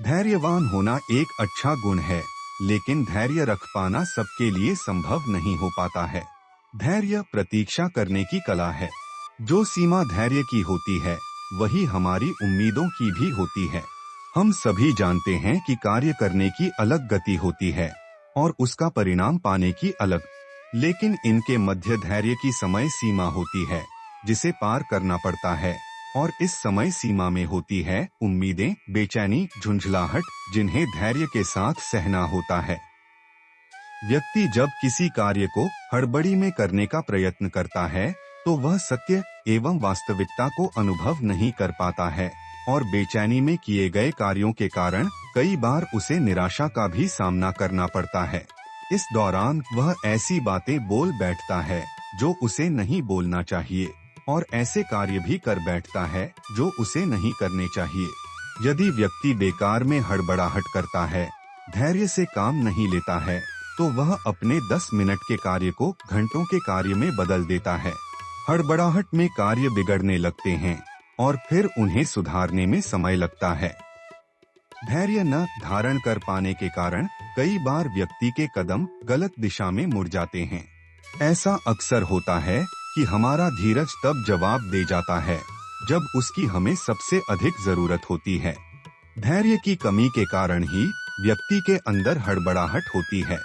धैर्यवान होना एक अच्छा गुण है, लेकिन धैर्य रख पाना सबके लिए संभव नहीं हो पाता है। धैर्य प्रतीक्षा करने की कला है। जो सीमा धैर्य की होती है, वही हमारी उम्मीदों की भी होती है। हम सभी जानते हैं कि कार्य करने की अलग गति होती है और उसका परिणाम पाने की अलग, लेकिन इनके मध्य धैर्य की समय सीमा होती है, जिसे पार करना पड़ता है। और इस समय सीमा में होती है उम्मीदें, बेचैनी, झुंझलाहट, जिन्हें धैर्य के साथ सहना होता है। व्यक्ति जब किसी कार्य को हड़बड़ी में करने का प्रयत्न करता है, तो वह सत्य एवं वास्तविकता को अनुभव नहीं कर पाता है और बेचैनी में किए गए कार्यों के कारण कई बार उसे निराशा का भी सामना करना पड़ता है। इस दौरान वह ऐसी बातें बोल बैठता है जो उसे नहीं बोलना चाहिए और ऐसे कार्य भी कर बैठता है जो उसे नहीं करने चाहिए। यदि व्यक्ति बेकार में हड़बड़ाहट करता है, धैर्य से काम नहीं लेता है, तो वह अपने 10 मिनट के कार्य को घंटों के कार्य में बदल देता है। हड़बड़ाहट में कार्य बिगड़ने लगते हैं और फिर उन्हें सुधारने में समय लगता है। धैर्य न धारण कर पाने के कारण कई बार व्यक्ति के कदम गलत दिशा में मुड़ जाते हैं। ऐसा अक्सर होता है कि हमारा धीरज तब जवाब दे जाता है जब उसकी हमें सबसे अधिक जरूरत होती है। धैर्य की कमी के कारण ही व्यक्ति के अंदर हड़बड़ाहट होती है।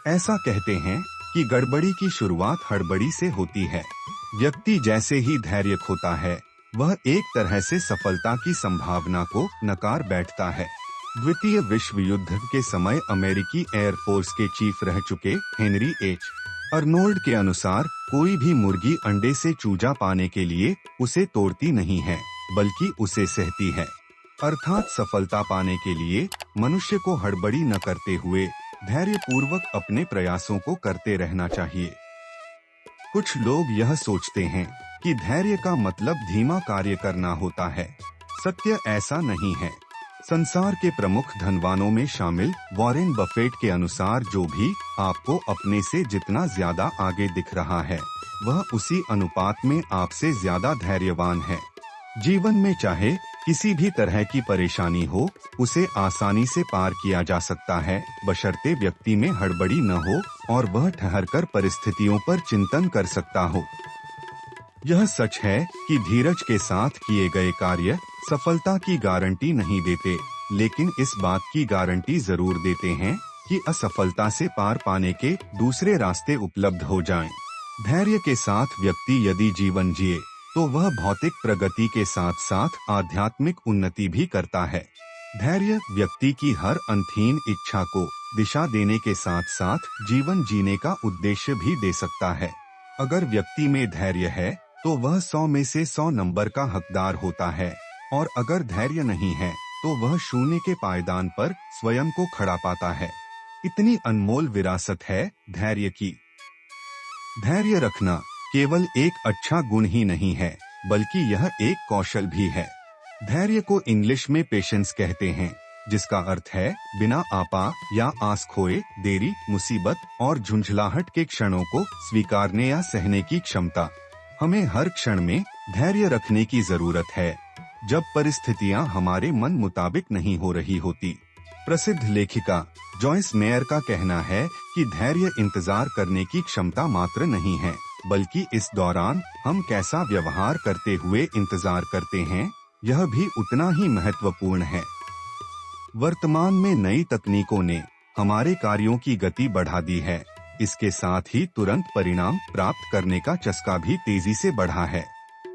ऐसा कहते हैं कि गड़बड़ी की शुरुआत हड़बड़ी से होती है। व्यक्ति जैसे ही धैर्य खोता है, वह एक तरह से सफलता की संभावना को नकार बैठता है। द्वितीय विश्व युद्ध के समय अमेरिकी एयरफोर्स के चीफ रह चुके हेनरी एच. अर्नोल्ड के अनुसार कोई भी मुर्गी अंडे से चूजा पाने के लिए उसे तोड़ती नहीं है, बल्कि उसे सहती है। अर्थात सफलता पाने के लिए मनुष्य को हड़बड़ी न करते हुए धैर्य पूर्वक अपने प्रयासों को करते रहना चाहिए। कुछ लोग यह सोचते हैं कि धैर्य का मतलब धीमा कार्य करना होता है। सत्य ऐसा नहीं है। संसार के प्रमुख धनवानों में शामिल वॉरेन बफेट के अनुसार जो भी आपको अपने से जितना ज्यादा आगे दिख रहा है, वह उसी अनुपात में आपसे ज्यादा धैर्यवान है। जीवन में चाहे किसी भी तरह की परेशानी हो, उसे आसानी से पार किया जा सकता है, बशर्ते व्यक्ति में हड़बड़ी न हो और वह ठहरकर परिस्थितियों पर चिंतन कर सकता हो। यह सच है कि धीरज के साथ किए गए कार्य सफलता की गारंटी नहीं देते, लेकिन इस बात की गारंटी जरूर देते हैं कि असफलता से पार पाने के दूसरे रास्ते उपलब्ध हो जाएं। धैर्य के साथ व्यक्ति यदि जीवन जिए, तो वह भौतिक प्रगति के साथ साथ आध्यात्मिक उन्नति भी करता है। धैर्य व्यक्ति की हर अंतहीन इच्छा को दिशा देने के साथ साथ जीवन जीने का उद्देश्य भी दे सकता है। अगर व्यक्ति में धैर्य है, तो वह 100 में से 100 नंबर का हकदार होता है, और अगर धैर्य नहीं है, तो वह शून्य के पायदान पर स्वयं को खड़ा पाता है। इतनी अनमोल विरासत है धैर्य की। धैर्य रखना केवल एक अच्छा गुण ही नहीं है, बल्कि यह एक कौशल भी है। धैर्य को इंग्लिश में पेशेंस कहते हैं, जिसका अर्थ है बिना आपा या आस खोए देरी, मुसीबत और झुंझलाहट के क्षणों को स्वीकारने या सहने की क्षमता। हमें हर क्षण में धैर्य रखने की जरूरत है, जब परिस्थितियां हमारे मन मुताबिक नहीं हो रही होती। प्रसिद्ध लेखिका जॉयस मेयर का कहना है कि धैर्य इंतजार करने की क्षमता मात्र नहीं है, बल्कि इस दौरान हम कैसा व्यवहार करते हुए इंतजार करते हैं, यह भी उतना ही महत्वपूर्ण है। वर्तमान में नई तकनीकों ने हमारे कार्यों की गति बढ़ा दी है। इसके साथ ही तुरंत परिणाम प्राप्त करने का चस्का भी तेजी से बढ़ा है।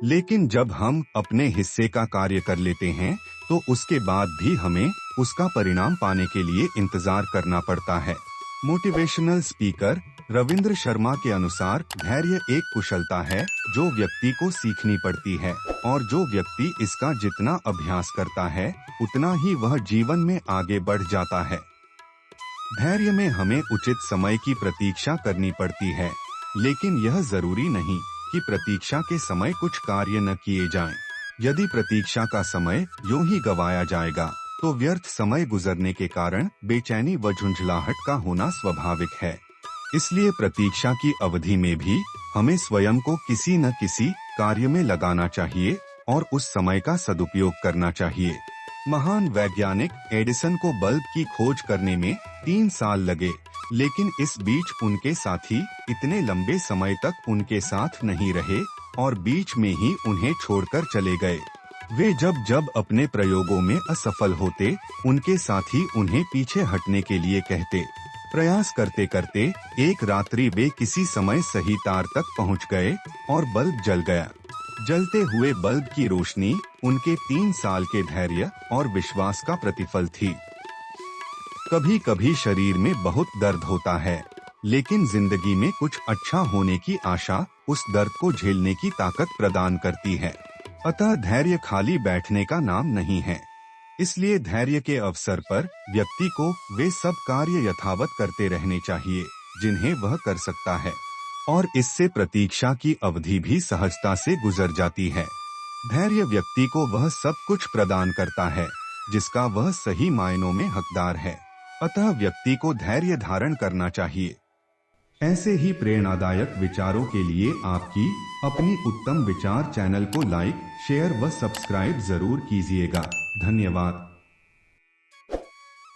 लेकिन जब हम अपने हिस्से का कार्य कर लेते हैं, तो उसके बाद भी हमें उसका परिणाम पाने के लिए इंतजार करना पड़ता है। मोटिवेशनल स्पीकर रविंद्र शर्मा के अनुसार धैर्य एक कुशलता है जो व्यक्ति को सीखनी पड़ती है, और जो व्यक्ति इसका जितना अभ्यास करता है, उतना ही वह जीवन में आगे बढ़ जाता है। धैर्य में हमें उचित समय की प्रतीक्षा करनी पड़ती है, लेकिन यह जरूरी नहीं कि प्रतीक्षा के समय कुछ कार्य न किए जाएं। यदि प्रतीक्षा का समय यूं ही गवाया जाएगा, तो व्यर्थ समय गुजरने के कारण बेचैनी व झुंझलाहट का होना स्वाभाविक है। इसलिए प्रतीक्षा की अवधि में भी हमें स्वयं को किसी न किसी कार्य में लगाना चाहिए और उस समय का सदुपयोग करना चाहिए। महान वैज्ञानिक एडिसन को बल्ब की खोज करने में 3 साल लगे, लेकिन इस बीच उनके साथी इतने लंबे समय तक उनके साथ नहीं रहे और बीच में ही उन्हें छोड़कर चले गए। वे जब जब अपने प्रयोगों में असफल होते, उनके साथी उन्हें पीछे हटने के लिए कहते। प्रयास करते करते एक रात्रि वे किसी समय सही तार तक पहुंच गए और बल्ब जल गया। जलते हुए बल्ब की रोशनी उनके 3 साल के धैर्य और विश्वास का प्रतिफल थी। कभी कभी शरीर में बहुत दर्द होता है, लेकिन जिंदगी में कुछ अच्छा होने की आशा उस दर्द को झेलने की ताकत प्रदान करती है। अतः धैर्य खाली बैठने का नाम नहीं है। इसलिए धैर्य के अवसर पर व्यक्ति को वे सब कार्य यथावत करते रहने चाहिए जिन्हें वह कर सकता है, और इससे प्रतीक्षा की अवधि भी सहजता से गुजर जाती है। धैर्य व्यक्ति को वह सब कुछ प्रदान करता है जिसका वह सही मायनों में हकदार है। अतः व्यक्ति को धैर्य धारण करना चाहिए। ऐसे ही प्रेरणादायक विचारों के लिए आपकी अपनी उत्तम विचार चैनल को लाइक, शेयर व सब्सक्राइब जरूर कीजिएगा। धन्यवाद।